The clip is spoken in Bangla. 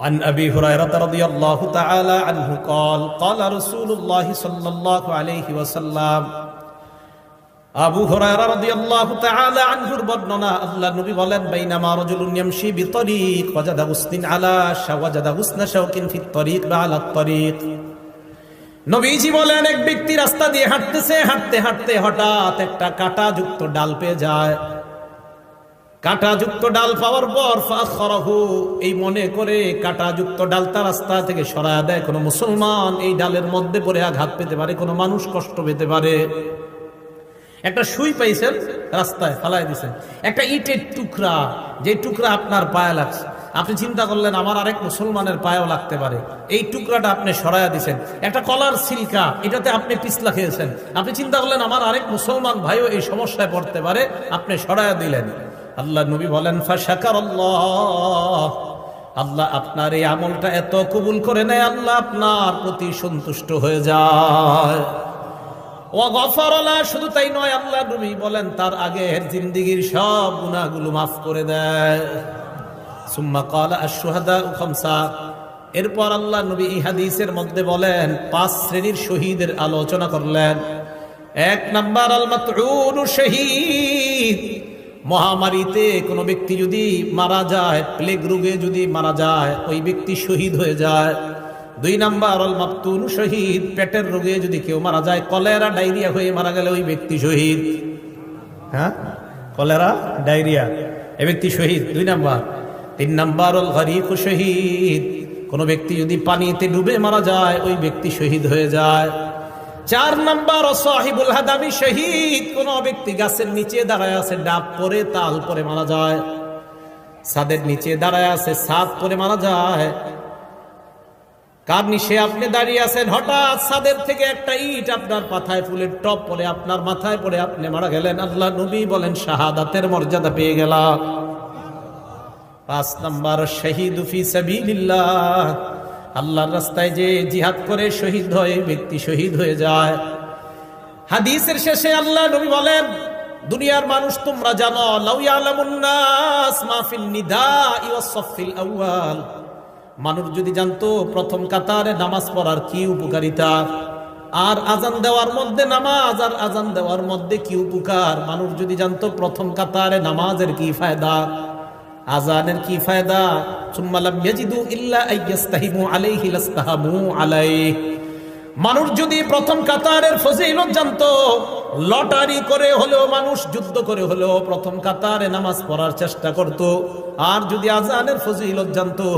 عن أبي هريرة رضي الله تعالى عنه قال قال رسول الله صلى الله عليه وسلم আবু হুরায়রা রাদিয়াল্লাহু তাআলা আনহুর বর্ণনা আল্লাহ নবী বলেন বাইনামা রাজুলুন ইয়ামশি বিতরিক ওয়াজাদা হুসনিন আলা শাওয়াজাদা হুসনা শাওকিন ফিত তরিক বা আলা তরিক। নবীজি বলেন এক ব্যক্তি রাস্তা দিয়ে হাঁটতেছে, হাঁটতে হাঁটতে হঠাৎ একটা কাঁটাযুক্ত ডাল পেয়ে যায়। কাঁটাযুক্ত ডাল পাওয়ার পর ফাখরাহু, এই মনে করে কাঁটাযুক্ত ডালটা রাস্তা থেকে সরায়া দেয়। কোনো মুসলমান এই ডালের মধ্যে পড়ে আঘাত পেতে পারে, কোনো মানুষ কষ্ট পেতে পারে। একটা সুই পাইছেন, রাস্তায় ফালাই দিছেন, একটা ইটের টুকরা, যে টুকরা আপনার পায়ে লাগছে, আপনি চিন্তা করলেন আমার আরেক মুসলমানের পায়েও লাগতে পারে, এই টুকরাটা আপনি সরাইয়া দিছেন। একটা কলার সিলকা, এটাতে আপনি পিছলা খেয়েছেন, আপনি চিন্তা করলেন আমার আরেক মুসলমান ভাইও এই সমস্যায় পড়তে পারে, আপনি সরাইয়া দিলেন। আল্লাহ নবী বলেন ফাশাকারাল্লাহ, আল্লাহ আপনার এই আমলটা এত কবুল করে নেয়, আল্লাহ আপনার প্রতি সন্তুষ্ট হয়ে যায়। শুধু তাই নয়, আল্লাহ নবী বলেন তার আগের জিন্দেগীর সব গুনাহগুলো মাফ করে দেয়। সুম্মা ক্বালা আশ-শুহাদাউ খামসা, এরপর আল্লাহ নবী এই হাদিসের মধ্যে বলেন 5 শ্রেণীর শহীদের আলোচনা করলেন। 1 নাম্বার আল মাতউনু শহীদ, মহামারীতে কোনো ব্যক্তি যদি মারা যায়, প্লেগ রোগে যদি মারা যায়, ওই ব্যক্তি শহীদ হয়ে যায়। 2 নাম্বার আল মাবতুনু শহীদ, পেটের রোগে যদি কেউ মারা যায়, কলেরা ডায়রিয়া হয়ে মারা গেলে ওই ব্যক্তি শহীদ। হ্যাঁ, কলেরা ডায়রিয়া, এই ব্যক্তি শহীদ 2 নাম্বার। 3 নাম্বার আল গরীকু শহীদ, কোনো ব্যক্তি যদি পানিতে ডুবে মারা যায়, ওই ব্যক্তি শহীদ হয়ে যায়। 4 নাম্বার সাহিবুল হাদামি শহীদ, কোন ব্যক্তি গাছের নিচে দাঁড়ায় আছে, ডাব পরে তাল পরে মারা যায়, ছাদের নিচে দাঁড়ায় আছে, ছাদ পরে মারা যায়। কার নিচে আপনি দাঁড়িয়ে আছেন, হঠাৎ ছাদের থেকে একটা ইট আপনার মাথায়, ফুলের টপ পরে আপনার মাথায় পড়ে আপনি মারা গেলেন, আল্লাহ নবী বলেন শাহাদাতের মর্যাদা পেয়ে গেলাম। 5 নাম্বার শহীদু ফি সাবিলিল্লাহ, আল্লাহর রাস্তায় যে জিহাদ করে শহীদ হয়, ব্যক্তি শহীদ হয়ে যায়। হাদিসের শেষে আল্লাহ নবী বলেন দুনিয়ার মানুষ তোমরা জানো, লাউ ইয়ালামুন নাস মা ফিন নিদাই ওয়াস সাফিল আউয়াল, মানুষ যদি জানতো প্রথম কাতারে নামাজ পড়ার কি উপকারিতা, আর আজান দেওয়ার মধ্যে নামাজ আর আজান দেওয়ার মধ্যে কি উপকার, মানুষ যদি জানতো প্রথম কাতারে নামাজের কি ফায়দা, আজানের কি ফায়দা, সুম্মা লাম ইয়াজিদু ইল্লা আইয়াস্তাহিমু আলাইহি লাস্তাহামু আলাইহি, মানুষ যদি প্রথম কাতারের ফজিলত জানতো, লটারি করে হলেও মানুষ যুদ্ধ করে হলেও প্রথম কাতারে নামাজ পড়ার চেষ্টা করত। আর যদি আজানের ফজিলত জানতো,